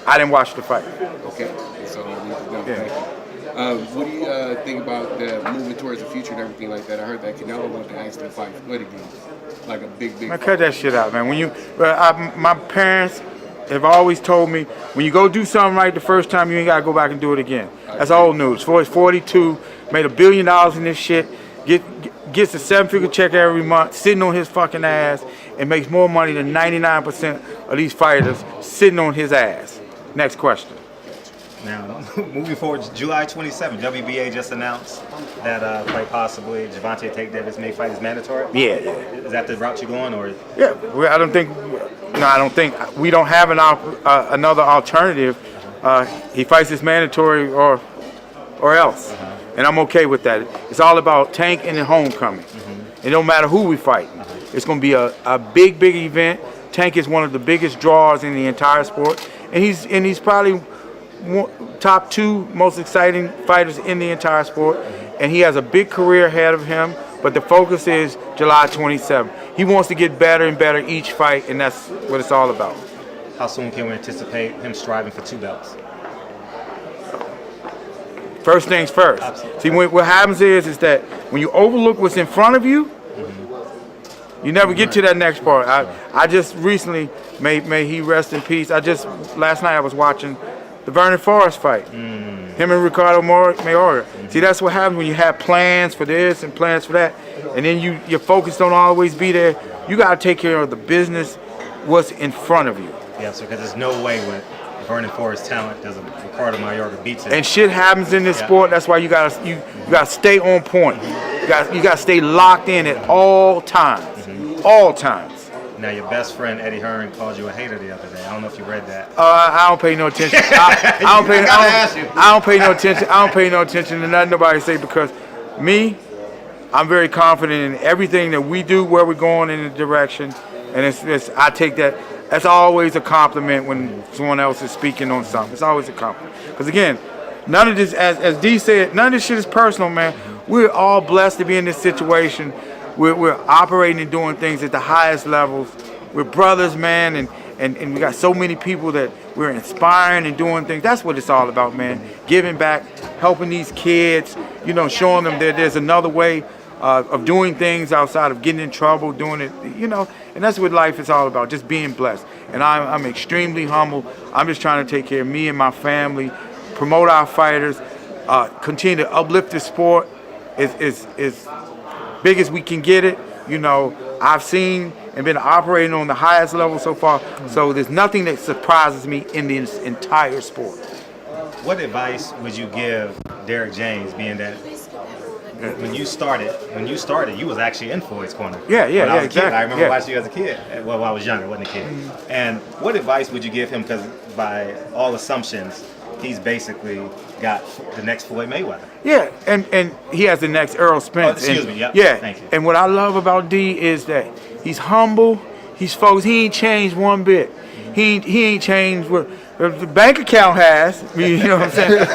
I didn't watch the fight. Okay, so no, Yeah. thank you. What do you think about the moving towards the future and everything like that? I heard that Canelo wanted to actually fight Floyd again, like a big. Man, cut that shit out, man. My parents have always told me, when you go do something right the first time, you ain't gotta go back and do it again. That's old news. Floyd's 42, made $1 billion in this shit, gets a 7-figure check every month, sitting on his fucking ass, and makes more money than 99% of these fighters sitting on his ass. Next question. Now, moving forward, July 27th, WBA just announced that quite possibly Gervonta Tate Davis may fight is mandatory. Yeah. Is that the route you're going, or? Yeah, I don't think we don't have another alternative. He fights his mandatory or else, and I'm okay with that. It's all about Tank and the homecoming. It don't matter who we fight. It's going to be a big event. Tank is one of the biggest draws in the entire sport, and he's probably top 2 most exciting fighters in the entire sport, and he has a big career ahead of him, but the focus is July 27th. He wants to get better and better each fight, and that's what it's all about. How soon can we anticipate him striving for 2 belts? First things first. Absolutely. See, what happens is that when you overlook what's in front of you, you never get to that next part. I just recently, may he rest in peace, last night I was watching the Vernon Forrest fight. Him and Ricardo Mayorga. See, that's what happens when you have plans for this and plans for that, and then your focus don't always be there. You got to take care of the business, what's in front of you. Yeah, so because there's no way with Vernon Forrest's talent does Ricardo Mayorga beats it. And shit happens in this sport. That's why you gotta stay on point. You gotta stay locked in at all times. All times. Now, your best friend Eddie Hearn called you a hater the other day. I don't know if you read that. I don't pay no attention. I don't pay no attention. I don't pay no attention to nothing nobody say, because I'm very confident in everything that we do, where we're going in the direction, and I take that. That's always a compliment when someone else is speaking on something. It's always a compliment. Because again, none of this, as D said, none of this shit is personal, man. We're all blessed to be in this situation. We're operating and doing things at the highest levels. We're brothers, man, and we got so many people that we're inspiring and doing things. That's what it's all about, man. Giving back, helping these kids, showing them that there's another way of doing things outside of getting in trouble, doing it, and that's what life is all about, just being blessed. And I'm extremely humble. I'm just trying to take care of me and my family, promote our fighters, continue to uplift the sport as big as we can get it. I've seen and been operating on the highest level so far, so there's nothing that surprises me in this entire sport. What advice would you give Derrick James, being that when you started, you was actually in Floyd's corner? Yeah, exactly. I remember yeah. watching you as a kid. Well, I was younger, wasn't a kid. And what advice would you give him? Because by all assumptions, he's basically got the next Floyd Mayweather. Yeah, and he has the next Errol Spence. Excuse me. Yep. Yeah. Thank you. And what I love about D is that he's humble, he's focused. He ain't changed one bit. He ain't changed what the bank account has. You know what I'm saying?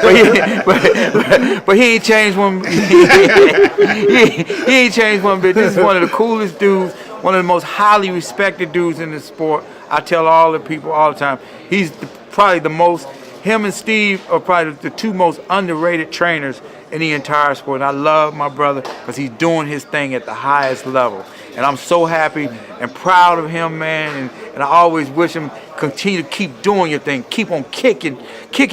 But he ain't changed one. He ain't changed one bit. This is one of the coolest dudes, one of the most highly respected dudes in the sport. I tell all the people all the time, he's probably the most. Him and Steve are probably the 2 most underrated trainers in the entire sport. And I love my brother because he's doing his thing at the highest level. And I'm so happy and proud of him, man. And I always wish him continue to keep doing your thing, keep on kicking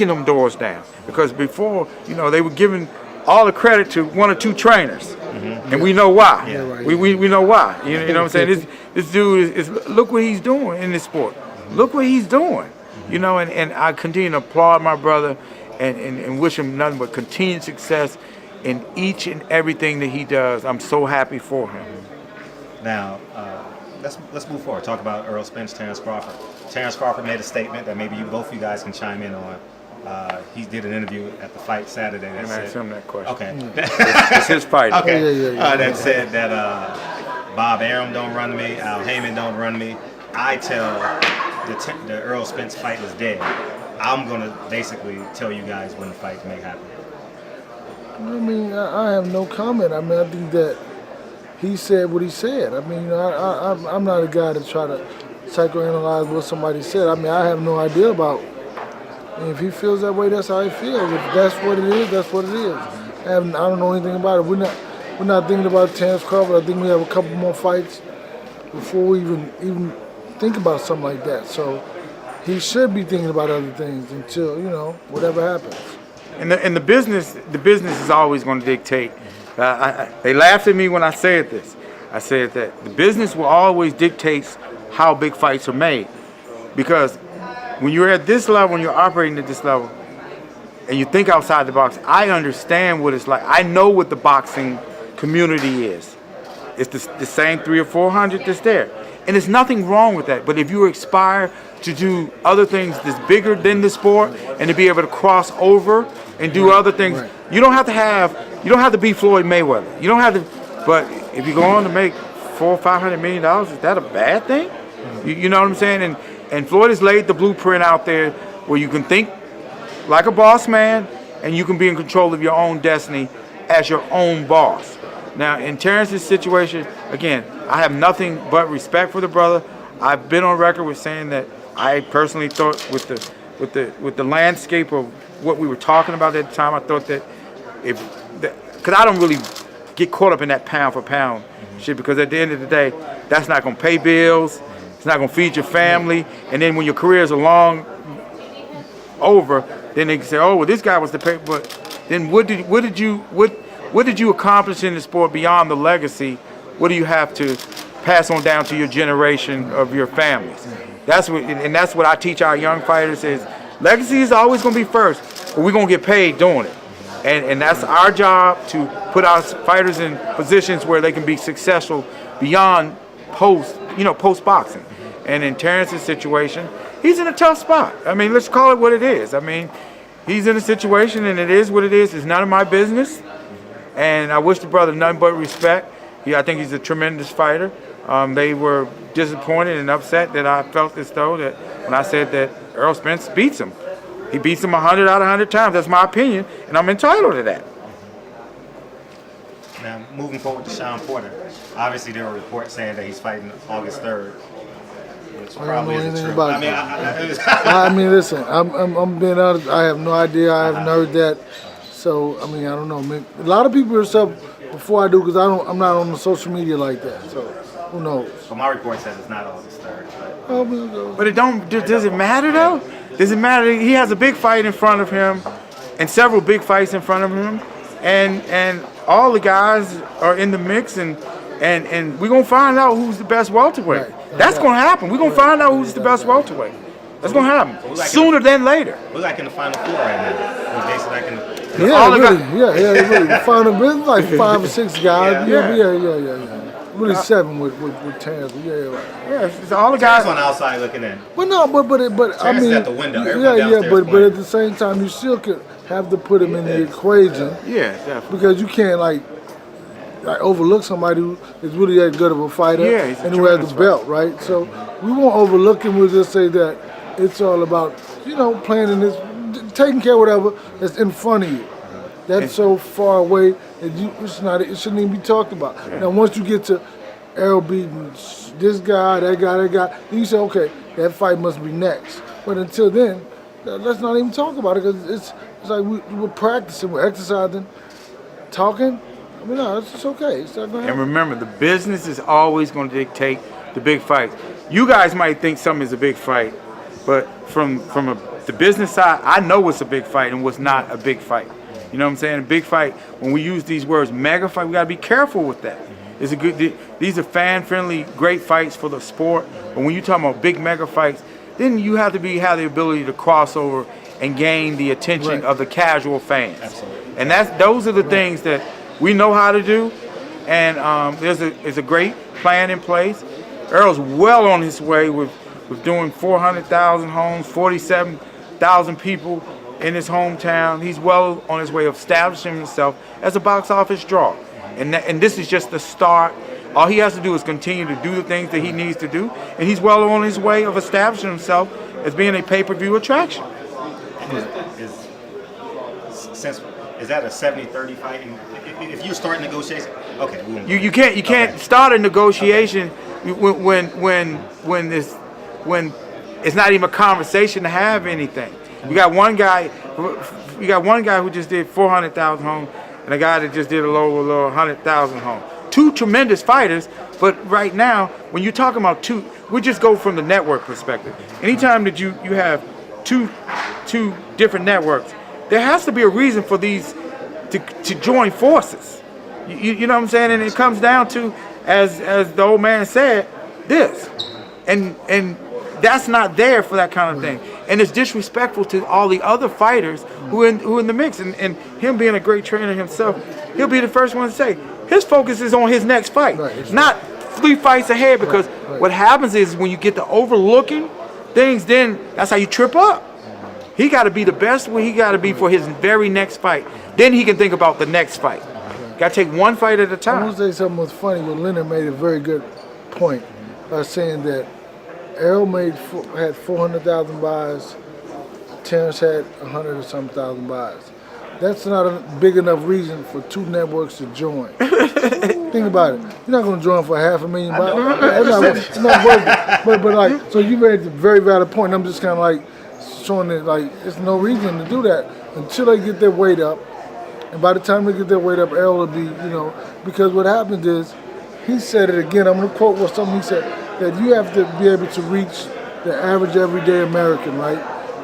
them doors down. Because before, they were giving all the credit to 1 or 2 trainers. And we know why. Yeah, right. We know why. You know what I'm saying? This dude is look what he's doing in this sport. Look what he's doing. And I continue to applaud my brother and wish him nothing but continued success in each and everything that he does. I'm so happy for him. Now, let's move forward. Talk about Errol Spence, Terrence Crawford. Terrence Crawford made a statement that maybe both of you guys can chime in on. He did an interview at the fight Saturday. That said, ask him that question. Okay. It's his fight. Okay. That said that Bob Arum don't run me, Al Heyman don't run me. I tell the Errol Spence fight is dead. I'm going to basically tell you guys when the fight may happen. I have no comment. I think that he said what he said. I'm not a guy to try to psychoanalyze what somebody said. I have no idea about And if he feels that way, that's how he feels. If that's what it is, that's what it is. And I don't know anything about it. We're not thinking about Terrence Crawford. I think we have a couple more fights before we even think about something like that. So he should be thinking about other things until, whatever happens. And the business is always going to dictate. They laughed at me when I said this. I said that the business will always dictate how big fights are made. Because when you're at this level, when you're operating at this level, and you think outside the box, I understand what it's like. I know what the boxing community is. It's the same 300 or 400 that's there. And there's nothing wrong with that. But if you aspire to do other things that's bigger than the sport and to be able to cross over and do other things, you don't have to be Floyd Mayweather. You don't have to, but if you go on to make $400 or $500 million, is that a bad thing? You know what I'm saying? And Floyd has laid the blueprint out there where you can think like a boss man and you can be in control of your own destiny as your own boss. Now, in Terrence's situation, again, I have nothing but respect for the brother. I've been on record with saying that I personally thought with the landscape of what we were talking about at the time, I thought that because I don't really get caught up in that pound for pound shit, because at the end of the day, that's not going to pay bills. It's not going to feed your family. And then when your careers are long over, then they can say, oh, well, this guy was the pay. But then what did you accomplish in the sport beyond the legacy? What do you have to pass on down to your generation of your families? That's what I teach our young fighters is legacy is always going to be first, but we're going to get paid doing it. And that's our job, to put our fighters in positions where they can be successful beyond post boxing. And in Terrence's situation, he's in a tough spot. I mean, let's call it what it is. I mean, he's in a situation, and it is what it is. It's none of my business. And I wish the brother nothing but respect. I think he's a tremendous fighter. They were disappointed and upset that I felt as though that when I said that Errol Spence beats him. He beats him 100 out of 100 times. That's my opinion, and I'm entitled to that. Now, moving forward to Sean Porter, obviously there were reports saying that he's fighting August 3rd, which probably isn't true. About I mean, listen, I'm being honest. I have no idea. I haven't heard that. So, I mean, I don't know. I mean, a lot of people are stuff before I do, because I'm not on the social media like that. So, who knows? Well, my report says it's not August 3rd. But it don't. Does it matter though? Does it matter? He has a big fight in front of him, and several big fights in front of him, and all the guys are in the mix, and we're gonna find out who's the best welterweight. Right. That's gonna happen. We're gonna find out who's the best welterweight. That's gonna happen sooner than later. We're like in the final four right now. We're basically like in the really. The final business, like 5 or 6 guys. Yeah. Really 7 with Terrence. Yeah, it's all the guys on the outside looking in. But no, but I mean, at the window. But at the same time, you still could have to put him in the equation. Yeah, definitely. Because you can't like overlook somebody who is really that good of a fighter and who has the belt, right? So we won't overlook him. We'll just say that it's all about playing in this, taking care of whatever that's in front of you. That's so far away that it shouldn't even be talked about. Yeah. Now, once you get to Errol beating this guy, that guy, then you say, okay, that fight must be next. But until then, let's not even talk about it, because it's like we're practicing, we're exercising, talking. I mean, no, it's okay. It's not going to happen. And remember, the business is always going to dictate the big fights. You guys might think something is a big fight, but from the business side, I know what's a big fight and what's not a big fight. You know what I'm saying? A big fight, when we use these words, mega fight, we got to be careful with that. These are fan-friendly, great fights for the sport. But when you talk about big mega fights, then you have to have the ability to cross over and gain the attention of the casual fans. Absolutely. And those are the things that we know how to do. And there's a great plan in place. Earl's well on his way with doing 400,000 homes, 47,000 people in his hometown. He's well on his way of establishing himself as a box office draw. And this is just the start. All he has to do is continue to do the things that he needs to do, and he's well on his way of establishing himself as being a pay-per-view attraction. Is that a 70-30 fight? If you start negotiations, okay. You can't start a negotiation when it's not even a conversation to have anything. You got one guy who just did 400,000 homes, and a guy that just did a little 100,000 homes. Two tremendous fighters, but right now, when you're talking about two, we just go from the network perspective. Anytime that you have two different networks, there has to be a reason for these to join forces. You know what I'm saying? And it comes down to, as the old man said, this, and that's not there for that kind of thing. And it's disrespectful to all the other fighters who in the mix. And him being a great trainer himself, he'll be the first one to say his focus is on his next fight, not 3 fights ahead. Because what happens is when you get to overlooking things, then that's how you trip up. He got to be the best where he got to be for his very next fight. Then he can think about the next fight. Got to take one fight at a time. I want to say something was funny, but Leonard made a very good point by saying that Errol had 400,000 buys, Terrence had 100 or some thousand buys. That's not a big enough reason for two networks to join. Think about it. You're not going to join for 500,000 buys. It's not worth it. But like, so you made a very valid point. I'm just kind of like showing that like there's no reason to do that until they get their weight up. And by the time they get their weight up, Errol will be, because what happens is, he said it again, I'm going to quote what something he said, that you have to be able to reach the average everyday American, right?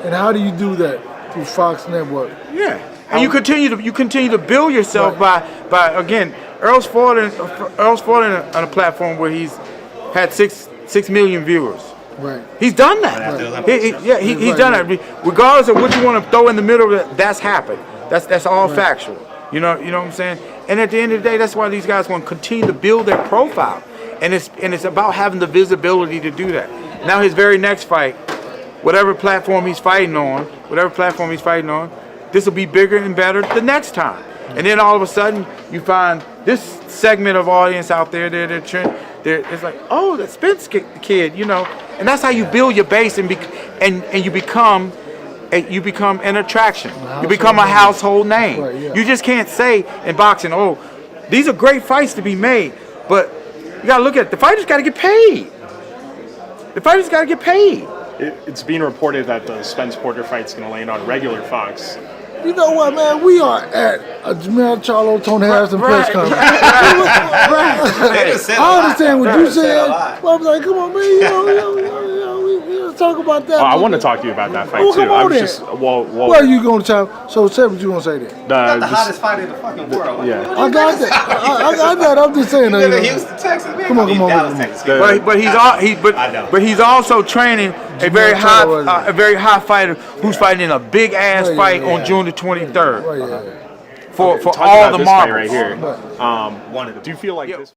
And how do you do that? Through Fox Network. Yeah. And you continue to build yourself by again, Earl's fought on a platform where he's had 6 million viewers. Right. He's done that. He's done that. Regardless of what you want to throw in the middle of it, that's happened. That's all factual. You know what I'm saying? And at the end of the day, that's why these guys want to continue to build their profile. And it's about having the visibility to do that. Now his very next fight, whatever platform he's fighting on, this will be bigger and better the next time. And then all of a sudden, you find this segment of audience out there, it's like, oh, the Spence kid, and that's how you build your base and you become an attraction. You become a household name. Right, yeah. You just can't say in boxing, oh, these are great fights to be made, but you gotta look at it. The fighters gotta get paid. It's being reported that the Spence Porter fight's going to land on regular Fox. You know what, man? We are at a Jamel Charlo, Tony Harrison press conference. I understand what you said. But I'm like, come on, man. We talk about that. I want to talk to you about that fight, too. Come on, then. What are you going to talk? So say what you going to say then. The hottest fight in the fucking world. Yeah. I got that. I got that. I'm just saying. Houston, Texas, man. Come on. But he's also training a very high fighter who's fighting in a big ass fight on June the 23rd. Right, yeah. For Talking all about the this fight marbles right here. Do you feel like this?